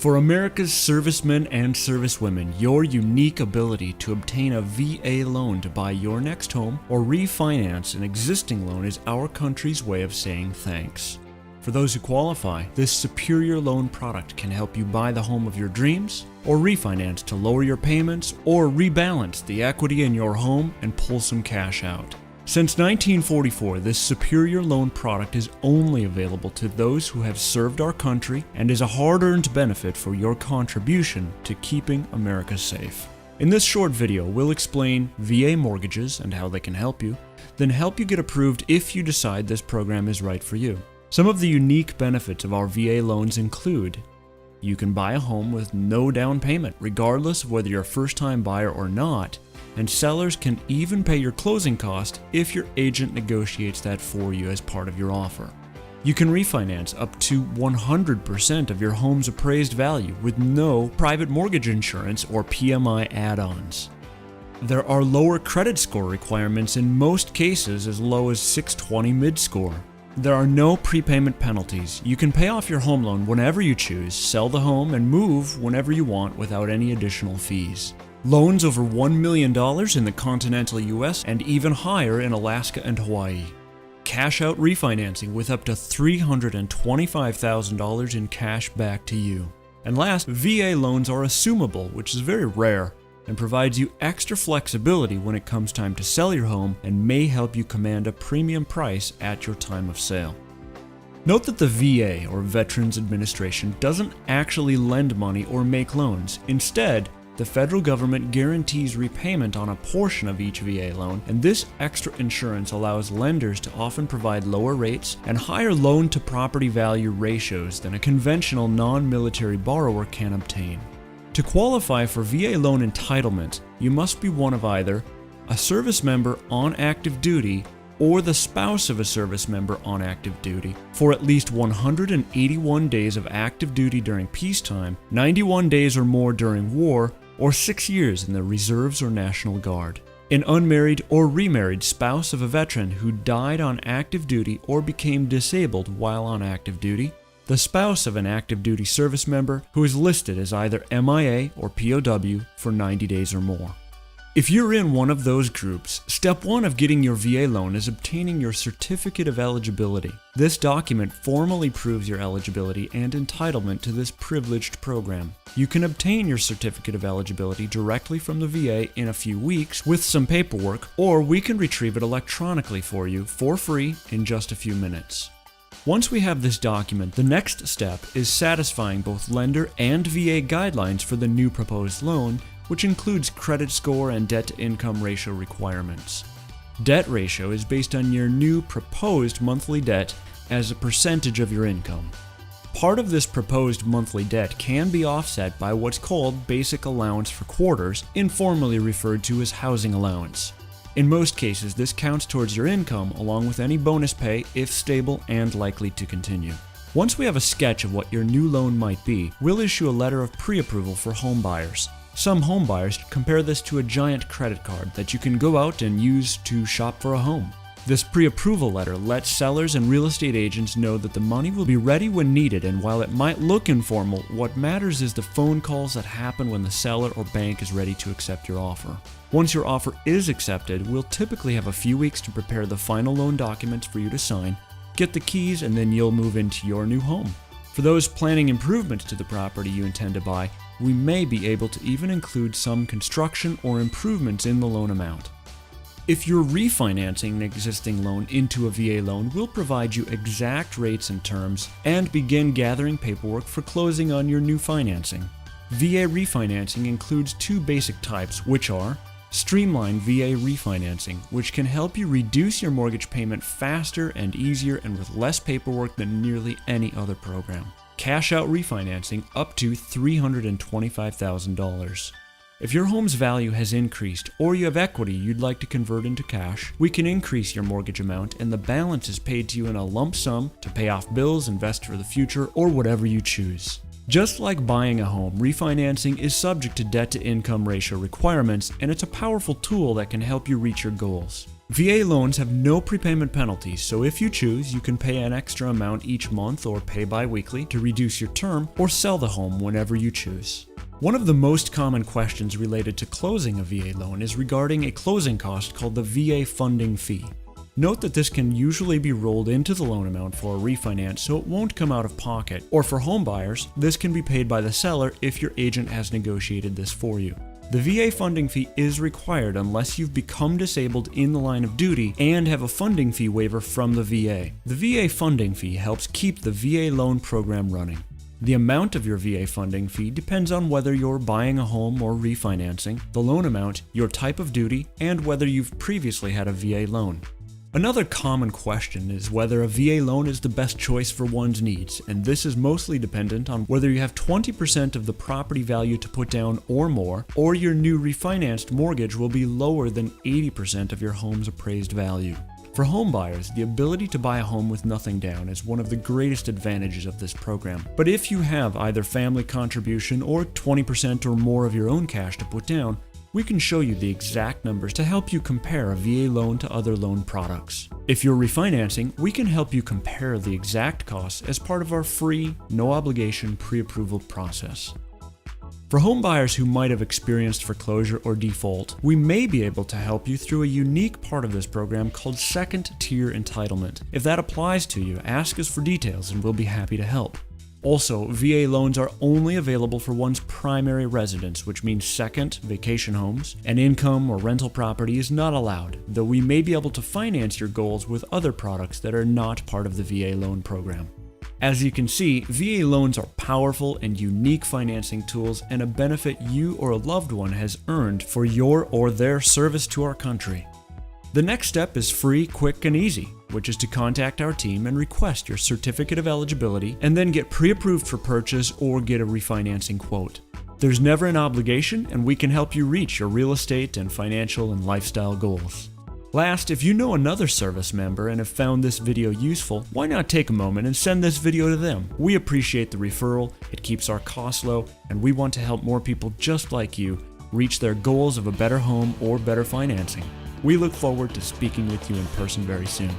For America's servicemen and servicewomen, your unique ability to obtain a VA loan to buy your next home or refinance an existing loan is our country's way of saying thanks. For those who qualify, this superior loan product can help you buy the home of your dreams, or refinance to lower your payments, or rebalance the equity in your home and pull some cash out. Since 1944, this superior loan product is only available to those who have served our country and is a hard-earned benefit for your contribution to keeping America safe. In this short video, we'll explain VA mortgages and how they can help you, then help you get approved if you decide this program is right for you. Some of the unique benefits of our VA loans include: you can buy a home with no down payment, regardless of whether you're a first-time buyer or not, and sellers can even pay your closing cost if your agent negotiates that for you as part of your offer. You can refinance up to 100% of your home's appraised value with no private mortgage insurance or PMI add-ons. There are lower credit score requirements in most cases, as low as 620 mid-score. There are no prepayment penalties. You can pay off your home loan whenever you choose, sell the home, and move whenever you want without any additional fees. Loans over $1 million in the continental US and even higher in Alaska and Hawaii. Cash out refinancing with up to $325,000 in cash back to you. And last, VA loans are assumable, which is very rare, and provides you extra flexibility when it comes time to sell your home and may help you command a premium price at your time of sale. Note that the VA, or Veterans Administration, doesn't actually lend money or make loans. Instead, the federal government guarantees repayment on a portion of each VA loan, and this extra insurance allows lenders to often provide lower rates and higher loan-to-property value ratios than a conventional non-military borrower can obtain. To qualify for VA loan entitlement, you must be one of either a service member on active duty or the spouse of a service member on active duty for at least 181 days of active duty during peacetime, 91 days or more during war, or 6 years in the Reserves or National Guard. An unmarried or remarried spouse of a veteran who died on active duty or became disabled while on active duty, the spouse of an active duty service member who is listed as either MIA or POW for 90 days or more. If you're in one of those groups, step 1 of getting your VA loan is obtaining your Certificate of Eligibility. This document formally proves your eligibility and entitlement to this privileged program. You can obtain your Certificate of Eligibility directly from the VA in a few weeks with some paperwork, or we can retrieve it electronically for you for free in just a few minutes. Once we have this document, the next step is satisfying both lender and VA guidelines for the new proposed loan, which includes credit score and debt-to-income ratio requirements. Debt ratio is based on your new proposed monthly debt as a percentage of your income. Part of this proposed monthly debt can be offset by what's called basic allowance for quarters, informally referred to as housing allowance. In most cases, this counts towards your income along with any bonus pay if stable and likely to continue. Once we have a sketch of what your new loan might be, we'll issue a letter of pre-approval for home buyers. Some home buyers compare this to a giant credit card that you can go out and use to shop for a home. This pre-approval letter lets sellers and real estate agents know that the money will be ready when needed, and while it might look informal, what matters is the phone calls that happen when the seller or bank is ready to accept your offer. Once your offer is accepted, we'll typically have a few weeks to prepare the final loan documents for you to sign, get the keys, and then you'll move into your new home. For those planning improvements to the property you intend to buy, we may be able to even include some construction or improvements in the loan amount. If you're refinancing an existing loan into a VA loan, we'll provide you exact rates and terms and begin gathering paperwork for closing on your new financing. VA refinancing includes 2 basic types, which are Streamline VA refinancing, which can help you reduce your mortgage payment faster and easier and with less paperwork than nearly any other program. Cash out refinancing up to $325,000. If your home's value has increased or you have equity you'd like to convert into cash, we can increase your mortgage amount and the balance is paid to you in a lump sum to pay off bills, invest for the future, or whatever you choose. Just like buying a home, refinancing is subject to debt-to-income ratio requirements, and it's a powerful tool that can help you reach your goals. VA loans have no prepayment penalties, so if you choose, you can pay an extra amount each month or pay bi-weekly to reduce your term or sell the home whenever you choose. One of the most common questions related to closing a VA loan is regarding a closing cost called the VA funding fee. Note that this can usually be rolled into the loan amount for a refinance, so it won't come out of pocket, or for home buyers, this can be paid by the seller if your agent has negotiated this for you. The VA funding fee is required unless you've become disabled in the line of duty and have a funding fee waiver from the VA. The VA funding fee helps keep the VA loan program running. The amount of your VA funding fee depends on whether you're buying a home or refinancing, the loan amount, your type of duty, and whether you've previously had a VA loan. Another common question is whether a VA loan is the best choice for one's needs, and this is mostly dependent on whether you have 20% of the property value to put down or more, or your new refinanced mortgage will be lower than 80% of your home's appraised value. For home buyers, the ability to buy a home with nothing down is one of the greatest advantages of this program. But if you have either family contribution or 20% or more of your own cash to put down, we can show you the exact numbers to help you compare a VA loan to other loan products. If you're refinancing, we can help you compare the exact costs as part of our free, no-obligation pre-approval process. For home buyers who might have experienced foreclosure or default, we may be able to help you through a unique part of this program called second-tier entitlement. If that applies to you, ask us for details and we'll be happy to help. Also, VA loans are only available for one's primary residence, which means second, vacation homes, and income or rental property is not allowed, though we may be able to finance your goals with other products that are not part of the VA loan program. As you can see, VA loans are powerful and unique financing tools and a benefit you or a loved one has earned for your or their service to our country. The next step is free, quick, and easy, which is to contact our team and request your certificate of eligibility and then get pre-approved for purchase or get a refinancing quote. There's never an obligation, and we can help you reach your real estate and financial and lifestyle goals. Last, if you know another service member and have found this video useful, why not take a moment and send this video to them? We appreciate the referral, it keeps our costs low, and we want to help more people just like you reach their goals of a better home or better financing. We look forward to speaking with you in person very soon.